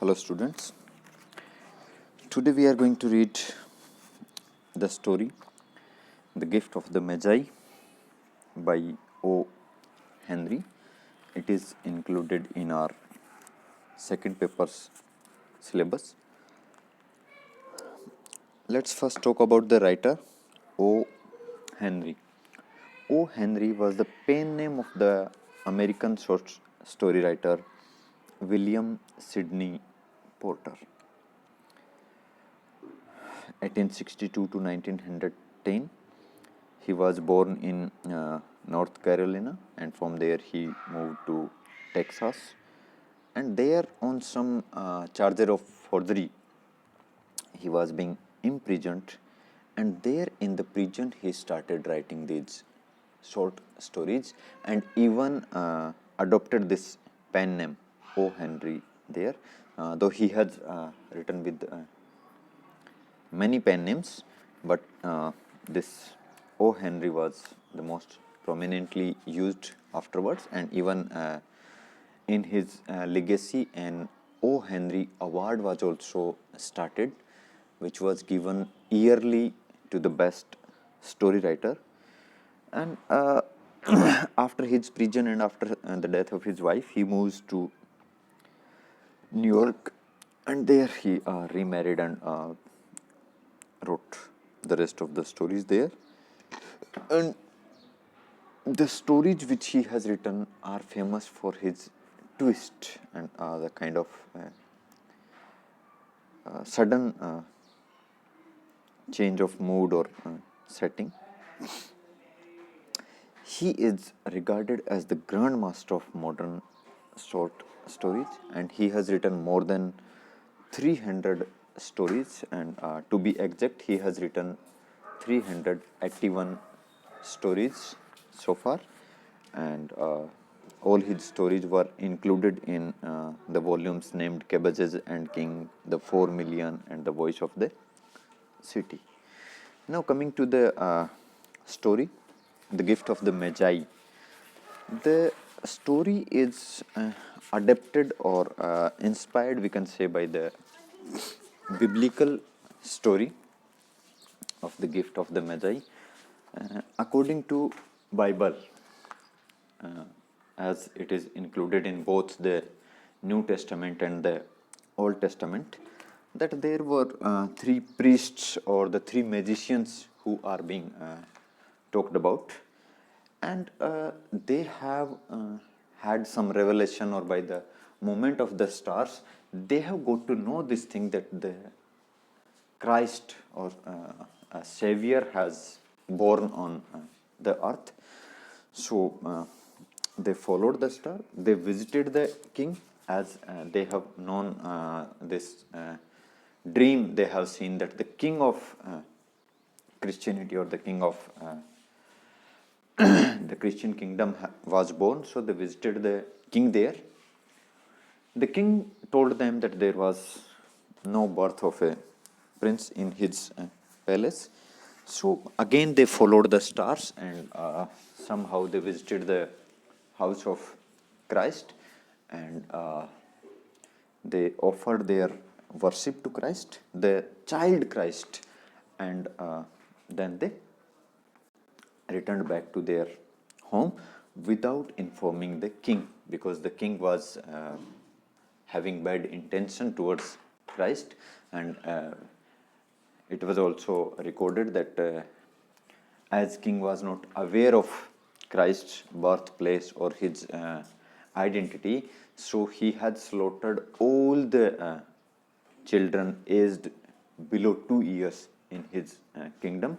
Hello students, today we are going to read the story The Gift of the Magi by O. Henry. It is included in our second paper's syllabus. Let's first talk about the writer O. Henry. O. Henry was the pen name of the American short story writer William Sidney Porter. 1862 to 1910. He was born in North Carolina, and from there he moved to Texas, and there on some charge of forgery he was being imprisoned, and there in the prison he started writing these short stories and even adopted this pen name O. Henry there, though he has written with many pen names, but this O. Henry was the most prominently used afterwards, and even in his legacy an O. Henry award was also started, which was given yearly to the best story writer. And after his prison and after the death of his wife, he moves to New York, and there he remarried and wrote the rest of the stories there. And the stories which he has written are famous for his twist and the kind of sudden change of mood or setting. He is regarded as the grandmaster of modern short stories, and he has written more than 300 stories, and to be exact, he has written 381 stories so far, and all his stories were included in the volumes named Cabbages and King, The 4 Million, and The Voice of the City. Now coming to the story, The Gift of the Magi. The story is adapted or inspired, we can say, by the biblical story of the gift of the Magi. According to Bible, as it is included in both the New Testament and the Old Testament, that there were three priests or the three magicians who are being talked about, and they have had some revelation, or by the movement of the stars they have got to know this thing, that the Christ or a Savior has born on the earth. So they followed the star, they visited the king, as they have known this dream they have seen, that the king of Christianity or the king of the Christian kingdom was born. So they visited the king there. The king told them that there was no birth of a prince in his palace. So again they followed the stars, and somehow they visited the house of Christ, and they offered their worship to Christ, the child Christ, and then they returned back to their home without informing the king, because the king was having bad intention towards Christ, and it was also recorded that as king was not aware of Christ's birthplace or his identity, so he had slaughtered all the children aged below 2 years in his kingdom.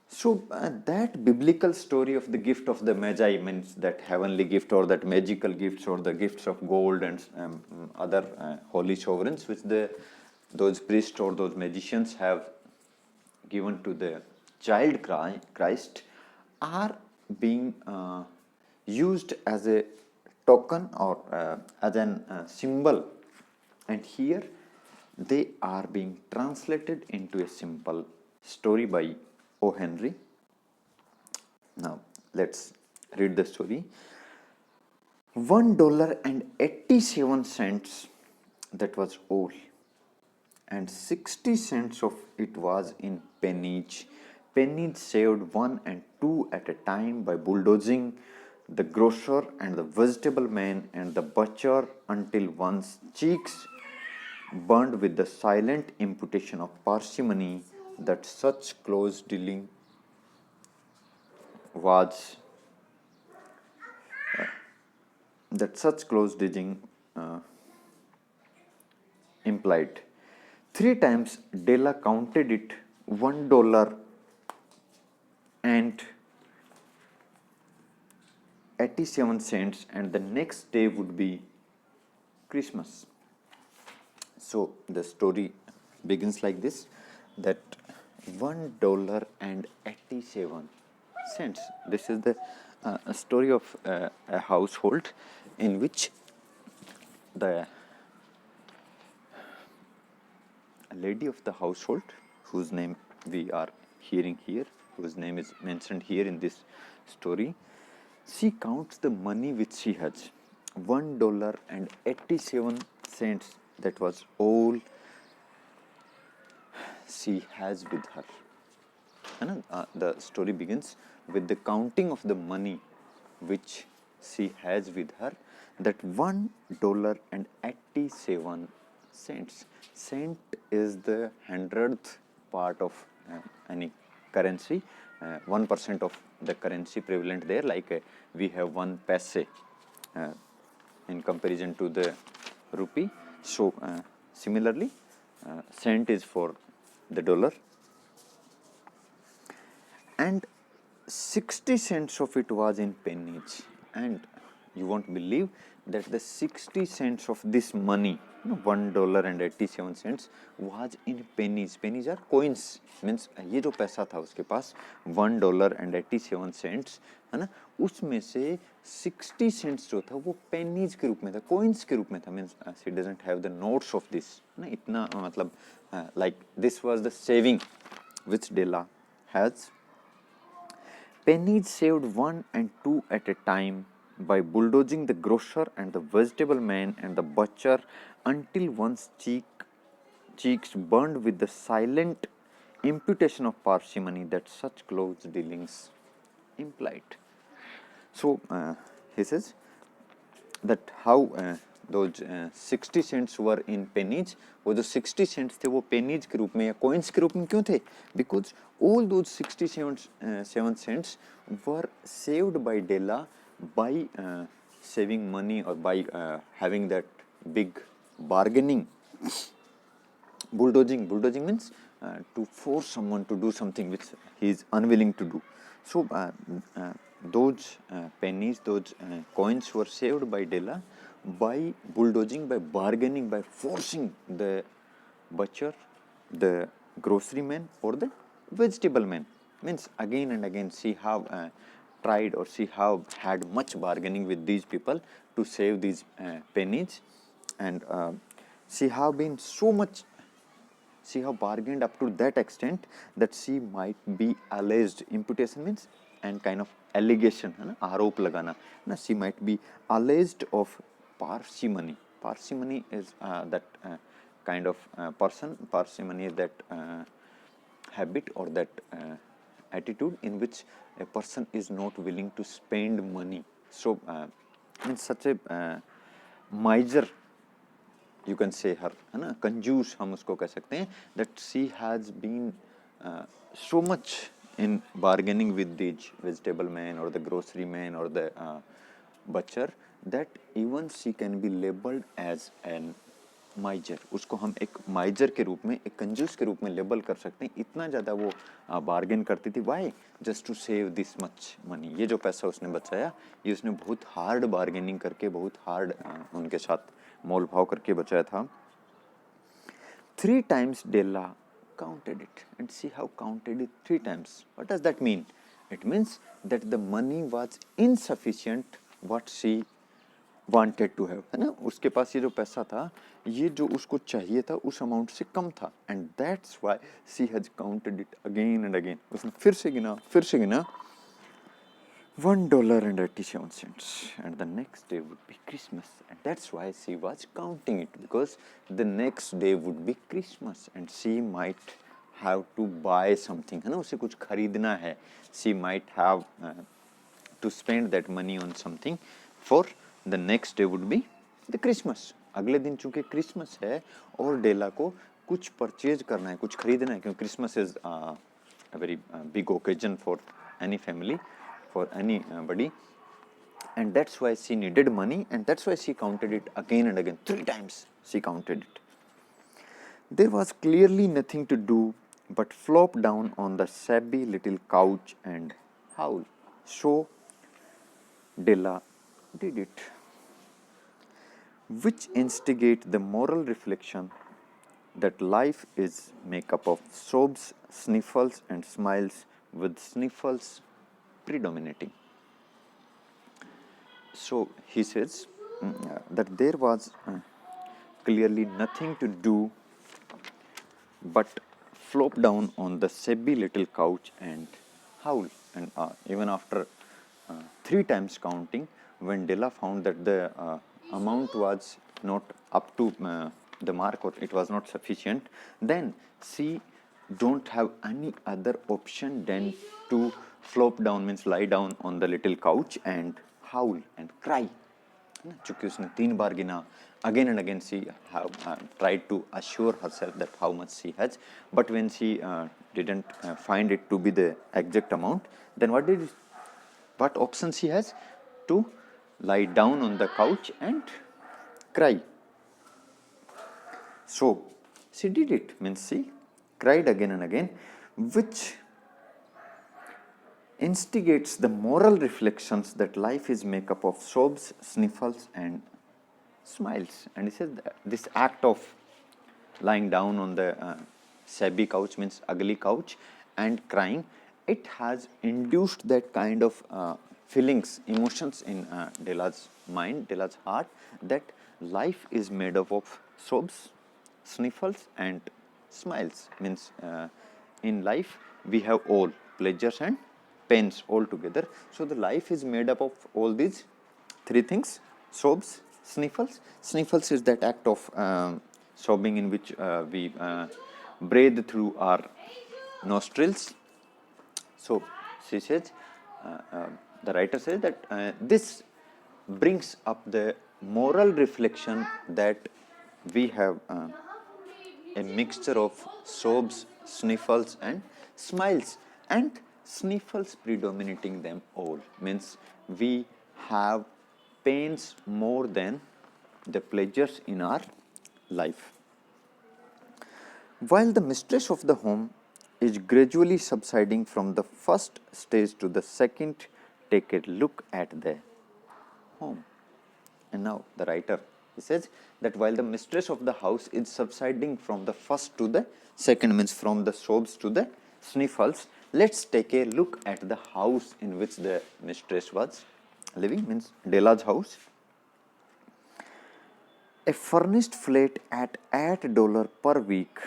So that biblical story of the gift of the Magi means that heavenly gift or that magical gifts or the gifts of gold and other holy sovereigns which those priests or those magicians have given to the child Christ are being used as a token or as an symbol, and here they are being translated into a simple story by O. Henry. Now let's read the story. $1.87 that was all, and 60 cents of it was in pennies. Pennies saved 1 and 2 at a time by bulldozing the grocer and the vegetable man and the butcher until one's cheeks burned with the silent imputation of parsimony that such close dealing was that such close dealing uh, implied. 3 times Della counted it $1 and 87 cents, and the next day would be Christmas. So the story begins like this, that $1.87. This is the story of a household in which the lady of the household, whose name we are hearing here, whose name is mentioned here in this story, she counts the money which she has, $1.87. That was all she has with her. And the story begins with the counting of the money which she has with her, that $1.87. Cent is the 100th part of any currency, 1% of the currency prevalent there, like we have 1 paise in comparison to the rupee. So similarly, cent is for the dollar, and 60 cents of it was in pennies. And you won't believe that the 60 cents of this money, $1.87, was in pennies. Pennies are coins, means ये जो पैसा था उसके पास $1.87 है ना, उसमें से 60 cents जो था वो pennies के रूप में था, coins के रूप में था. Means she doesn't have the notes of this ना, इतना मतलब like this was the saving which Della has. Pennies saved 1 and 2 at a time by bulldozing the grocer and the vegetable man and the butcher until one's cheeks burned with the silent imputation of parsimony that such close dealings implied. So he says that how those 60 cents were in pennies. वो जो 60 cents थे वो pennies के रूप में या coins के रूप में क्यों थे? Because all those 67 cents were saved by Della by saving money or by having that big bargaining. Bulldozing means to force someone to do something which he is unwilling to do. So those pennies, those coins were saved by Della by bulldozing, by bargaining, by forcing the butcher, the grocery man, or the vegetable man. Means again and again she have tried, or she have had much bargaining with these people to save these pennies, and she have been so much, she have bargained up to that extent that she might be alleged. Imputation means and kind of allegation, है ना, आरोप लगाना ना, she might be alleged of parsimony. Parsimony is that kind of person. Parsimony is that habit or that attitude in which a person is not willing to spend money. So in such a miser, you can say her, है ना, कंजूस हम उसको कह सकते हैं, that she has been so much in bargaining with the vegetable man or the grocery man or the butcher that even she can be labeled as an miser. उसको हम एक miser के रूप में, एक कंजूस के रूप में लेबल कर सकते हैं. इतना ज़्यादा वो बार्गेन करती थी. Why? Just to save this much money. ये जो पैसा उसने बचाया, ये उसने बहुत हार्ड बार्गेनिंग करके, बहुत हार्ड उनके साथ मोल भाव करके बचाया था. 3 times Della counted it, and see how counted it 3 times. What does that mean? It means that the money was insufficient what she wanted to have, है ना. उसके पास ये जो पैसा था, ये जो उसको चाहिए था उस अमाउंट से कम था, and that's why she has counted it again and again. उसने फिर से गिना, $1.87, and the next day would be Christmas, and that's why she was counting it, because the next day would be Christmas and she might have to buy something, है ना, उसे कुछ खरीदना है. She might have to spend that money on something, for the next day would be the Christmas. अगले दिन चूंकि Christmas है और डेला को कुछ परचेज करना है, कुछ खरीदना है, क्योंकि Christmas is a very big occasion for any family, for anybody, and that's why she needed money, and that's why she counted it again and again. 3 times she counted it. There was clearly nothing to do but flop down on the shabby little couch and howl. So Della did it, which instigate the moral reflection that life is made up of sobs, sniffles, and smiles, with sniffles predominating. So he says that there was clearly nothing to do but flop down on the shabby little couch and howl. And even after 3 times counting, when Della found that the amount was not up to the mark, or it was not sufficient, then she don't have any other option than to flop down, means lie down on the little couch and howl and cry. चूंकि उसने 3 बार गिना, again and again she tried to assure herself that how much she has, but when she didn't find it to be the exact amount, then what option she has? To lie down on the couch and cry. So she did it, means she cried again and again, which instigates the moral reflections that life is made up of sobs, sniffles, and smiles. And he says that this act of lying down on the shabby couch, means ugly couch, and crying, it has induced that kind of feelings, emotions in Della's mind, Della's heart, that life is made up of sobs, sniffles, and smiles. Means in life we have all pleasures and pains all together. So the life is made up of all these 3 things: sobs, sniffles. Sniffles is that act of sobbing in which we breathe through our nostrils. So she says, the writer says that this brings up the moral reflection that we have a mixture of sobs, sniffles, and smiles, and sniffles predominating them all. Means we have pains more than the pleasures in our life. While the mistress of the home is gradually subsiding from the first stage to the second, take a look at the home. And now the writer, he says that while the mistress of the house is subsiding from the first to the second, means from the sobs to the sniffles, let's take a look at the house in which the mistress was living, means Della's house. A furnished flat at $8 per week,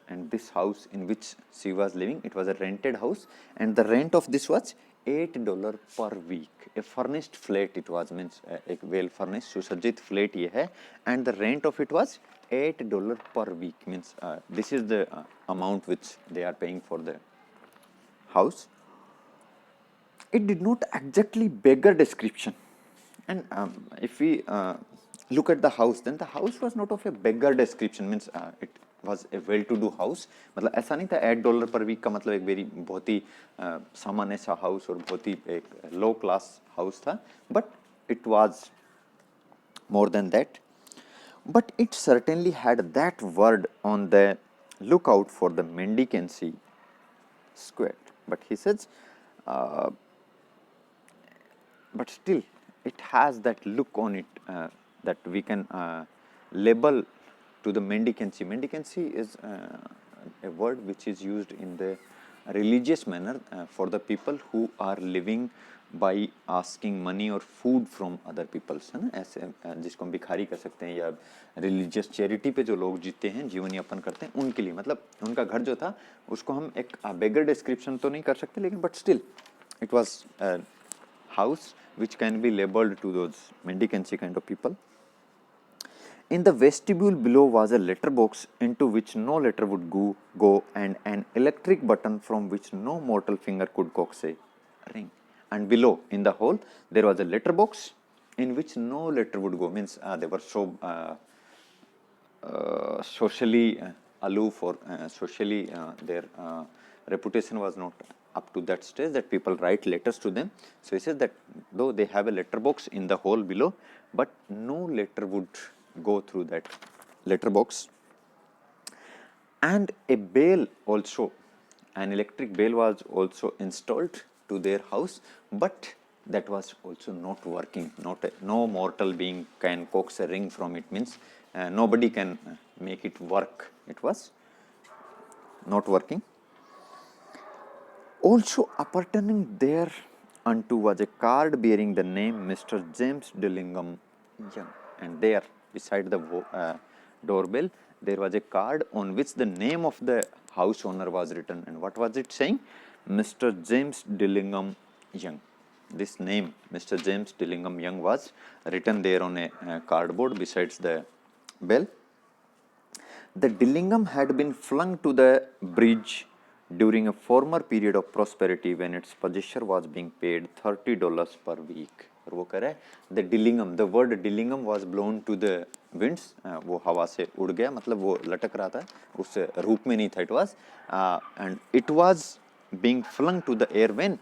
and this house in which she was living, it was a rented house, and the rent of this was $8 per week. A furnished flat it was, means a well furnished सुसज्जित flat ये है, and the rent of it was $8 per week. Means this is the amount which they are paying for the house. It did not exactly beggar description, and if we look at the house, then the house was not of a beggar description. Means it was a well to do house. मतलब ऐसा नहीं था $8 पर week का मतलब एक very बहुत ही सामान्य सा हाउस और बहुत ही एक लो क्लास हाउस था, but it was more than that. But it certainly had that word on the lookout for the mendicancy squared. But he says, but still it has that look on it that we can label to the mendicancy. Mendicancy is a word which is used in the religious manner for the people who are living by asking money or food from other people, है ना, ऐसे जिसको हम भिखारी कह सकते हैं, या रिलीजियस चैरिटी पे जो लोग जीते हैं, जीवन यापन करते हैं, उनके लिए, मतलब उनका घर जो था उसको हम एक बेगर डिस्क्रिप्शन तो नहीं कर सकते, लेकिन but still it was house which can be labeled to those mendicancy kind of people. In the vestibule below was a letter box into which no letter would go and an electric button from which no mortal finger could coax a ring. And below in the hall there was a letter box in which no letter would go, means they were so socially aloof or socially their reputation was not up to that stage that people write letters to them. So he says that though they have a letter box in the hall below, but no letter would go through that letter box. And a bell also, an electric bell was also installed to their house, but that was also not working. No mortal being can coax a ring from it, means nobody can make it work. It was not working. Also appertaining there unto was a card bearing the name Mr. James Dillingham Young, and there beside the doorbell there was a card on which the name of the house owner was written. And what was it saying? Mr. James Dillingham Young. This name, Mr. James Dillingham Young, was written there on a cardboard besides the bell. The Dillingham had been flung to the bridge during a former period of prosperity when its possessor was being paid $30 per week. और वो कह रहा है the डिलिंगम, the word डिलिंगम was blown to the winds, वो हवा से उड़ गया, मतलब वो लटक रहा था, उस रूप में नहीं था. It was and it was being flung to the air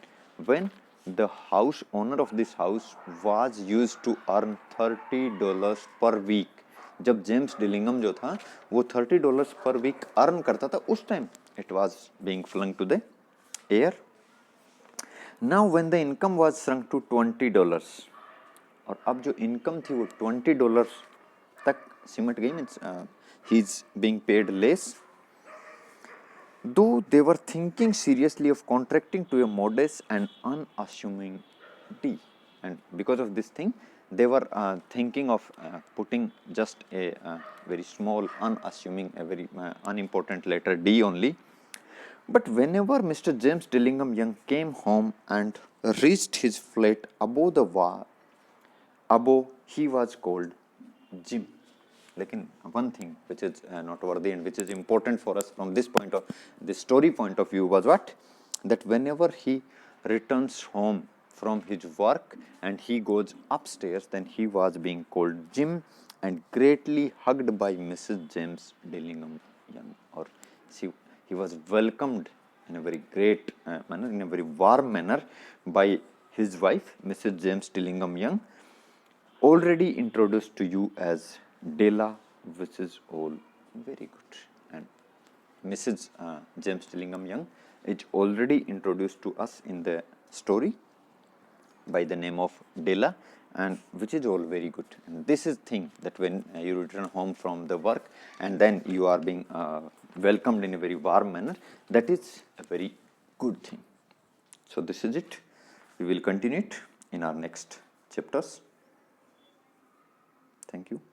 when the house owner of this house was used to earn $30 per week. जब जेम्स डिलिंगम जो था वो $30 पर वीक अर्न करता था उस time it was being flung to the air. Now when the income was shrunk to $20, और अब जो इनकम थी वो $20 तक सिमट गई, means he is being paid less. Though they were thinking seriously of contracting to a modest and unassuming D, and because of this thing they were thinking of putting just a very small unassuming, a very unimportant letter D only. But whenever Mr. James Dillingham Young came home and reached his flat above the wall, above he was called Jim. लेकिन one thing which is noteworthy and which is important for us from this point of the story point of view was what? That whenever he returns home from his work and he goes upstairs, then he was being called Jim and greatly hugged by Mrs. James Dillingham Young, or he was welcomed in a very great manner, in a very warm manner by his wife, Mrs. James Dillingham Young, already introduced to you as Della, which is all very good. And Mrs. James Dillingham Young is already introduced to us in the story by the name of Della, and which is all very good. And this is thing that when you return home from the work and then you are being welcomed in a very warm manner, that is a very good thing. So this is it. We will continue it in our next chapters. Thank you.